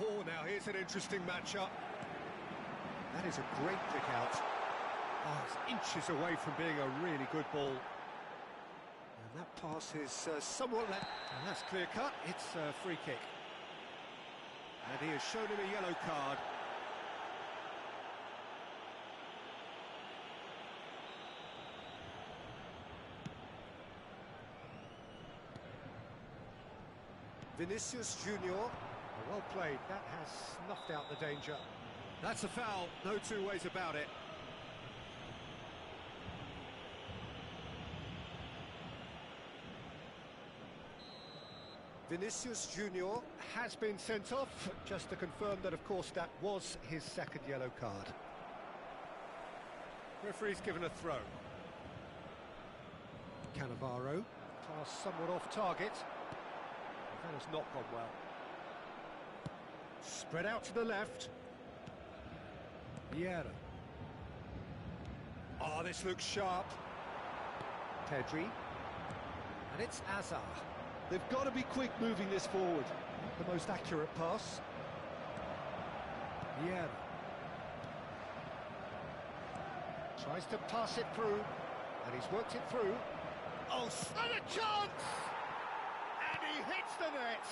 Oh, now here's an interesting matchup. That is a great kick out. Oh, it's inches away from being a really good ball. And that pass is somewhat left. And that's clear cut. It's a free kick. And he has shown him a yellow card. Vinicius Junior. Well played. That has snuffed out the danger. That's a foul. No two ways about it. Vinicius Junior has been sent off, just to confirm that, of course, that was his second yellow card. Referee's given a throw. Cannavaro, pass somewhat off target. That has not gone well. Spread out to the left. Vieira. Oh, this looks sharp. Pedri. And it's Azar. They've got to be quick moving this forward. The most accurate pass. Vieira. Tries to pass it through. And he's worked it through. Oh, and a chance! And he hits the net.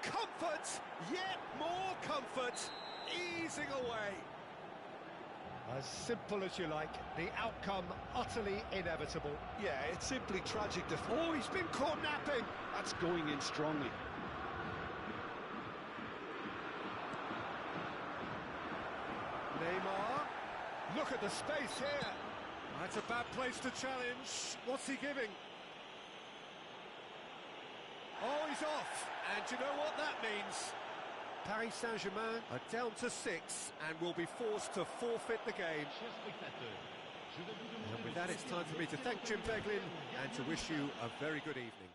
Comfort, yet more comfort, easing away. As simple as you like, the outcome utterly inevitable. Yeah, it's simply tragic. Oh, he's been caught napping. That's going in strongly. Neymar, look at the space here. That's a bad place to challenge. What's he giving? Oh, he's off. And you know what that means? Paris Saint-Germain are down to 6 and will be forced to forfeit the game. And with that, it's time for me to thank Jim Beglin and to wish you a very good evening.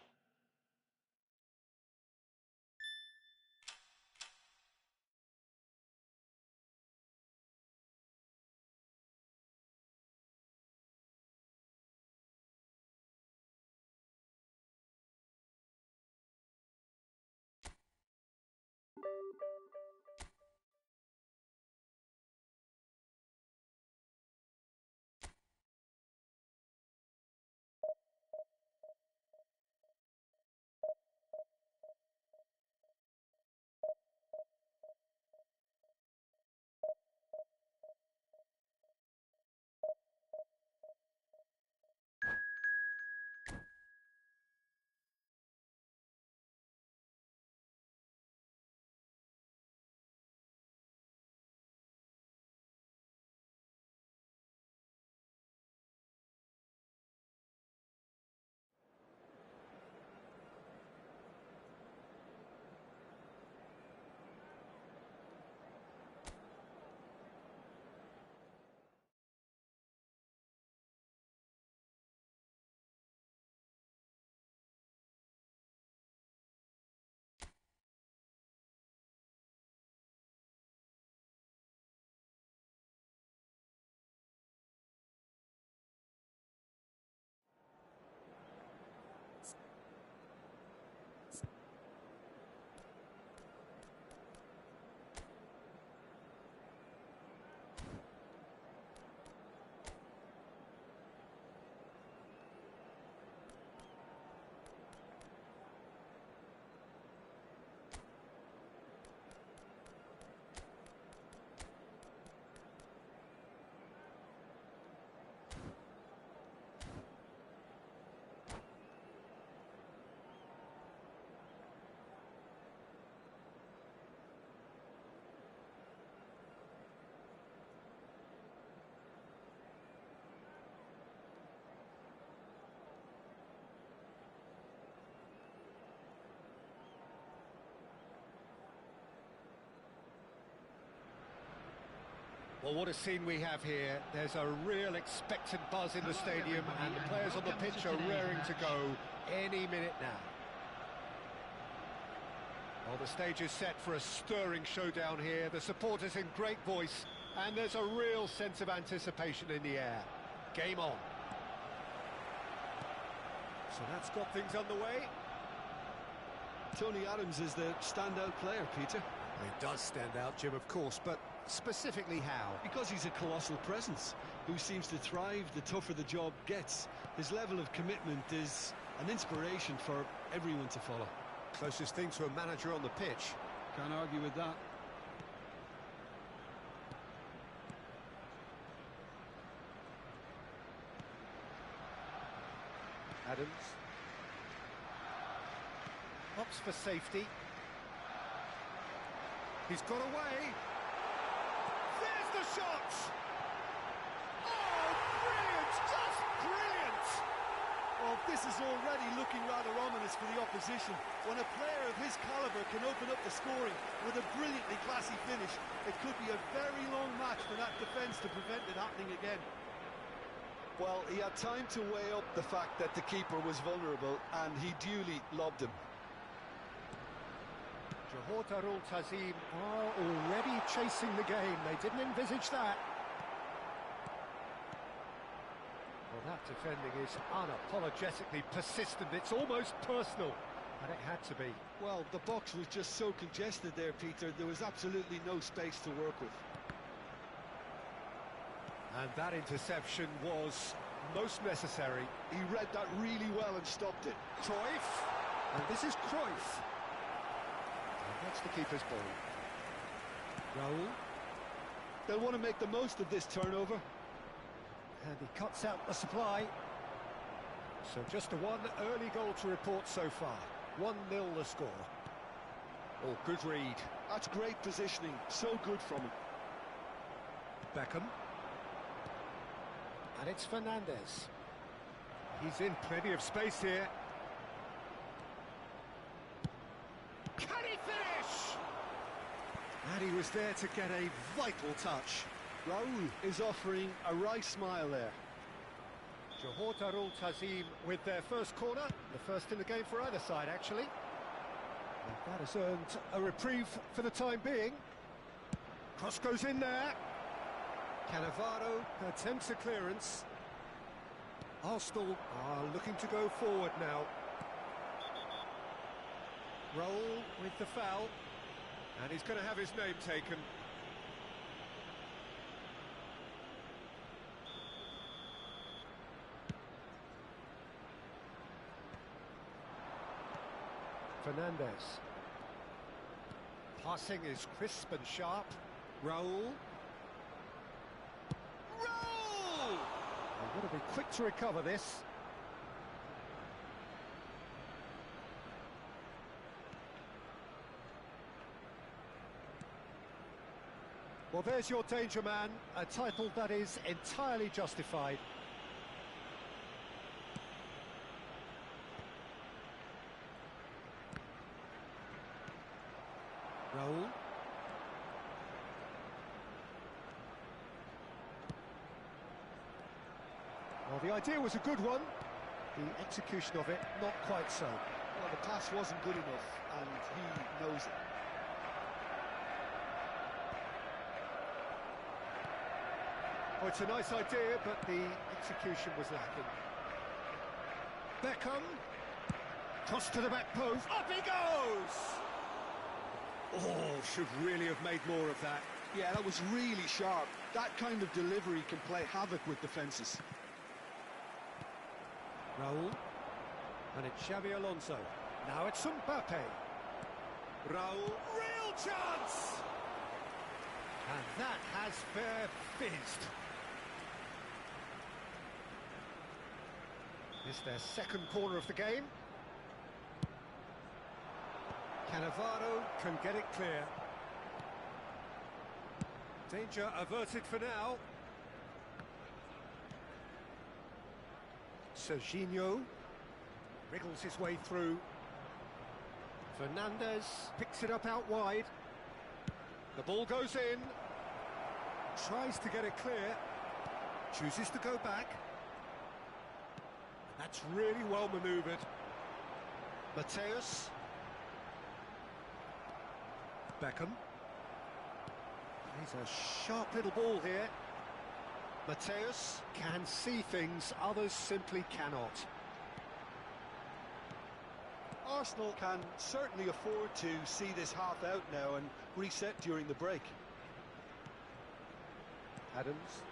Well, what a scene we have here. There's a real expectant buzz in the stadium, and the players on the pitch are raring to go any minute now. Well, the stage is set for a stirring showdown here. The supporters in great voice, and there's a real sense of anticipation in the air. Game on. So that's got things underway. Tony Adams is the standout player, Peter. He does stand out, Jim, of course, but specifically how? Because he's a colossal presence who seems to thrive the tougher the job gets. His level of commitment is an inspiration for everyone to follow. Closest thing to a manager on the pitch. Can't argue with that. Adams. Opts for safety. He's got away. There's the shot! Oh, brilliant! Just brilliant! Well, this is already looking rather ominous for the opposition. When a player of his calibre can open up the scoring with a brilliantly classy finish, it could be a very long match for that defence to prevent it happening again. Well, he had time to weigh up the fact that the keeper was vulnerable, and he duly lobbed him. Johor Darul Tazim are already chasing the game. They didn't envisage that. Well, that defending is unapologetically persistent. It's almost personal, and it had to be. Well, the box was just so congested there, Peter. There was absolutely no space to work with. And that interception was most necessary. He read that really well and stopped it. Cruyff, and this is Cruyff. And that's the keeper's ball. Raul. They'll want to make the most of this turnover. And he cuts out the supply. So just a one early goal to report so far. 1-0 the score. Oh, good read. That's great positioning. So good from him. Beckham. And it's Fernandez. He's in plenty of space here. Can he finish? And he was there to get a vital touch. Raul is offering a wry smile there. Johor Darul Tazim with their first corner. The first in the game for either side, actually. And that has earned a reprieve for the time being. Cross goes in there. Cannavaro attempts a clearance. Arsenal are looking to go forward now. Raul with the foul. And he's going to have his name taken. Fernandez. Passing is crisp and sharp. Raul. I've got to be quick to recover this. Well, there's your danger man, a title that is entirely justified. Raul. Well, the idea was a good one. The execution of it, not quite so. Well, the pass wasn't good enough, and he knows it. Oh, it's a nice idea, but the execution was lacking. Beckham. Cross to the back post. Up he goes! Oh, should really have made more of that. Yeah, that was really sharp. That kind of delivery can play havoc with defences. Raul. And it's Xabi Alonso. Now it's Mbappe. Raul. Real chance! And that has fair fizzed. It's their second corner of the game. Cannavaro can get it clear. Danger averted for now. Serginho wriggles his way through. Fernandez picks it up out wide. The ball goes in. Tries to get it clear. Chooses to go back. That's really well manoeuvred. Mateus. Beckham. He's a sharp little ball here. Mateus can see things others simply cannot. Arsenal can certainly afford to see this half out now and reset during the break. Adams.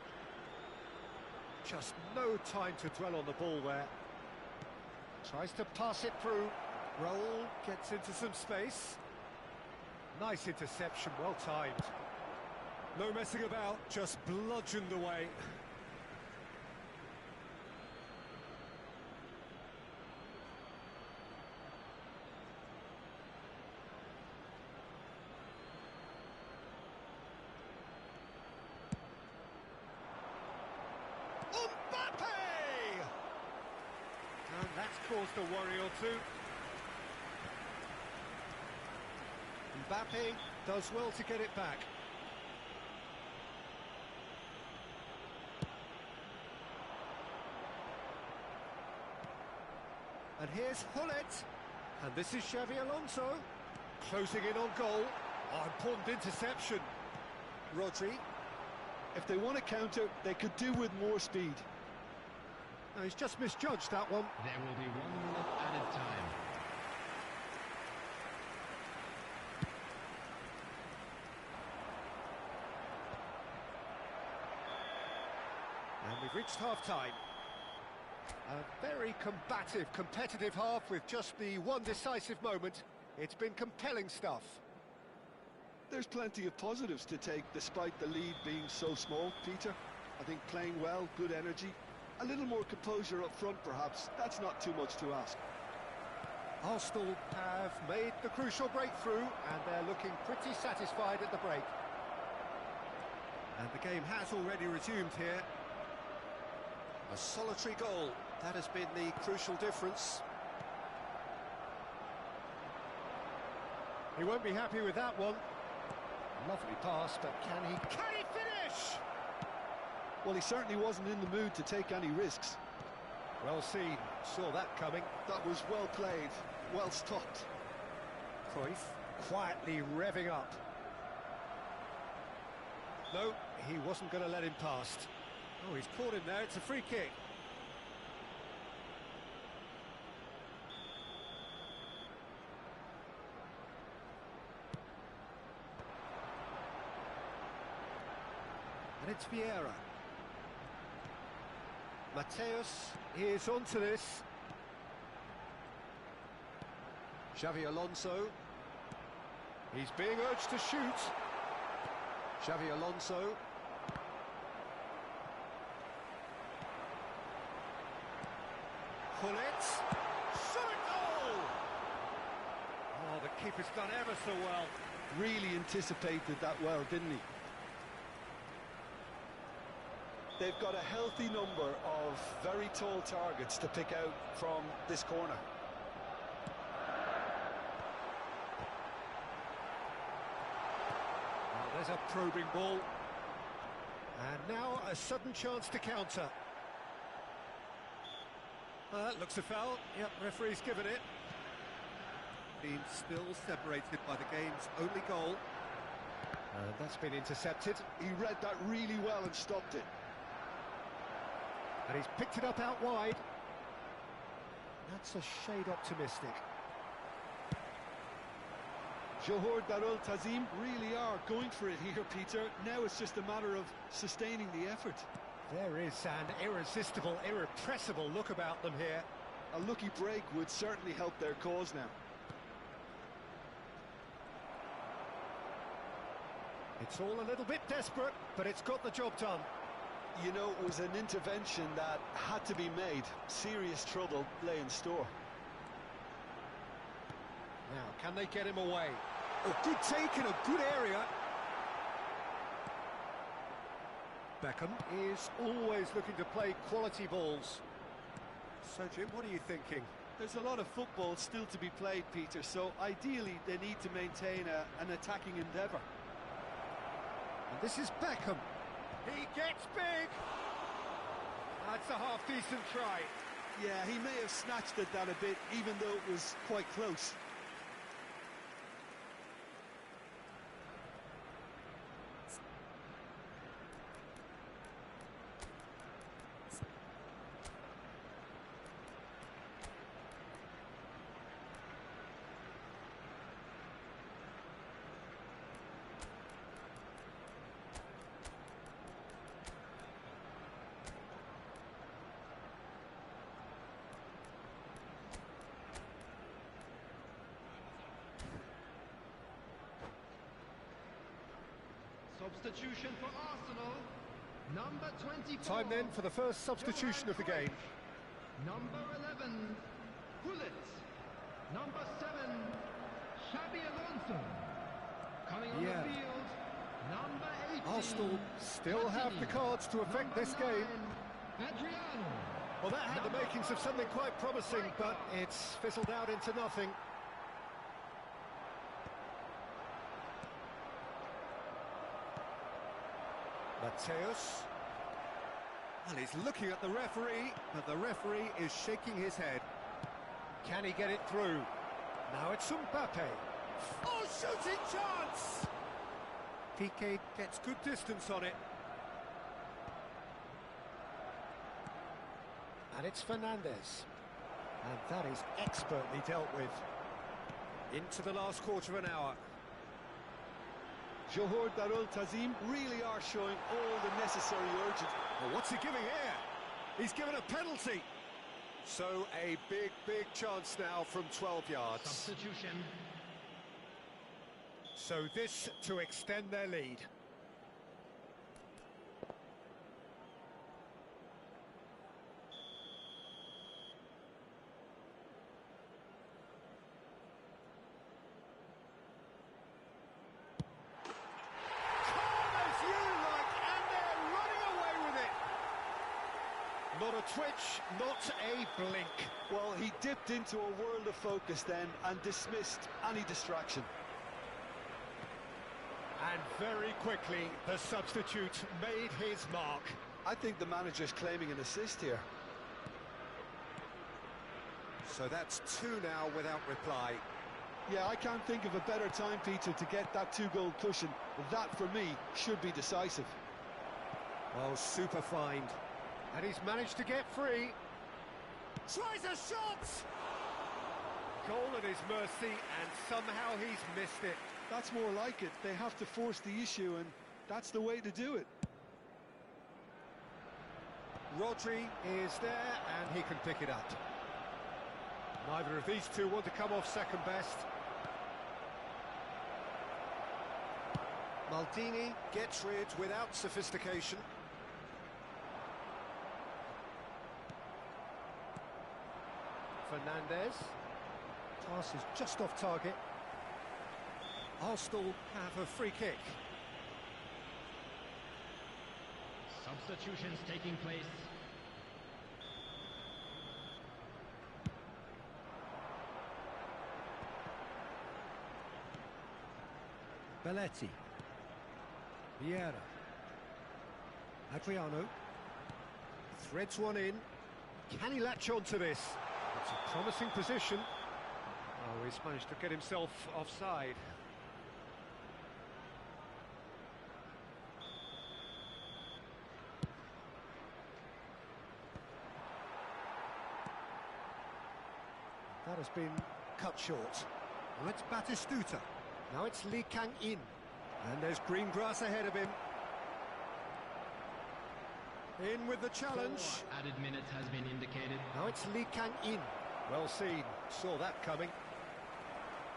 Just no time to dwell on the ball there. Tries to pass it through. Raul gets into some space. Nice interception, well timed. No messing about, just bludgeoned away. And that's caused a worry or two. Mbappe does well to get it back. And here's Hullet. And this is Xavi Alonso. Closing in on goal. Oh, important interception. Rodri. If they want to counter, they could do with more speed. No, he's just misjudged that one. There will be 1 minute added time. And we've reached half-time. A very combative, competitive half with just the one decisive moment. It's been compelling stuff. There's plenty of positives to take despite the lead being so small, Peter. I think playing well, good energy, a little more composure up front perhaps. That's not too much to ask. Arsenal have made the crucial breakthrough and they're looking pretty satisfied at the break. And the game has already resumed here. A solitary goal, that has been the crucial difference. He won't be happy with that one. Lovely pass, but can he finish? Well, he certainly wasn't in the mood to take any risks. Well seen, saw that coming. That was well played, well stopped. Cruyff quietly revving up. No, he wasn't going to let him past. Oh, he's caught him there, it's a free kick. And it's Vieira. Mateus is onto this. Xavi Alonso. He's being urged to shoot. Xavi Alonso. Hullet. Shot goal! Oh, the keeper's done ever so well. Really anticipated that well, didn't he? They've got a healthy number of very tall targets to pick out from this corner. Well, there's a probing ball. And now a sudden chance to counter. That looks a foul. Yep, referee's given it. Being still separated by the game's only goal. And that's been intercepted. He read that really well and stopped it. And he's picked it up out wide. That's a shade optimistic. Johor Darul Tazim really are going for it here, Peter. Now it's just a matter of sustaining the effort. There is an irresistible, irrepressible look about them here. A lucky break would certainly help their cause now. It's all a little bit desperate, but it's got the job done. You know, it was an intervention that had to be made. Serious trouble lay in store. Now, can they get him away? A good take in a good area. Beckham is always looking to play quality balls. So, Jim, what are you thinking? There's a lot of football still to be played, Peter, so ideally they need to maintain an attacking endeavour. And this is Beckham. He gets big! That's a half-decent try. Yeah, he may have snatched at that a bit, even though it was quite close. Substitution for Arsenal, number 24. Time then for the first substitution of the game. Number 11, Bullet. Number 7, Xabi Alonso. Coming on the field, number 18. Arsenal still have the cards to affect this game. Adriano. Well, that had the makings of something quite promising, but it's fizzled out into nothing. Mateus. Well, he's looking at the referee, but the referee is shaking his head. Can he get it through? Now it's Mbappe. Oh, shooting chance! Piqué gets good distance on it. And it's Fernandes. And that is expertly dealt with. Into the last quarter of an hour. Johor Darul Tazim really are showing all the necessary urgency. Well, what's he giving here? He's given a penalty. So a big chance now from 12 yards. Substitution. So this to extend their lead. Not a twitch, not a blink. Well, he dipped into a world of focus then and dismissed any distraction. And very quickly, the substitute made his mark. I think the manager's claiming an assist here. So that's 2 now without reply. Yeah, I can't think of a better time, Peter, to get that 2-goal cushion. That, for me, should be decisive. Oh, super find. And he's managed to get free. Tries a shot! Goal at his mercy, and somehow he's missed it. That's more like it. They have to force the issue, and that's the way to do it. Rodri is there, and he can pick it up. Neither of these two want to come off second best. Maldini gets rid without sophistication. Fernandes. Pass is just off target. Arsenal have a free kick. Substitutions taking place. Belletti. Vieira. Adriano. Threads one in. Can he latch on to this? It's a promising position. Oh, he's managed to get himself offside. That has been cut short. Now it's Batistuta. Now it's Lee Kang-in. And there's green grass ahead of him. In with the challenge. Added minutes has been indicated. Now it's Lee Kang-in. Well seen. Saw that coming.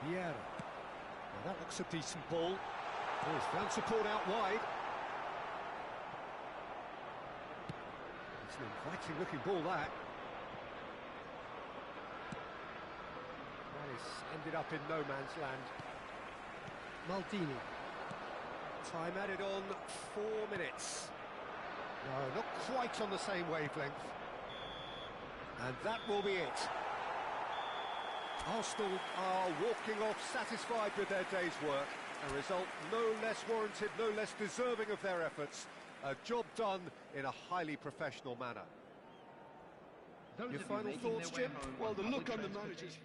Vieira. Now that looks a decent ball. Oh, he's found support out wide. It's an inviting looking ball, that. That is ended up in no man's land. Maldini. Time added on 4 minutes. No, not quite on the same wavelength. And that will be it. Arsenal are walking off satisfied with their day's work. A result no less warranted, no less deserving of their efforts. A job done in a highly professional manner. Those Your of you final making thoughts, their way Jim? home Well, the public look on the transportation. manager's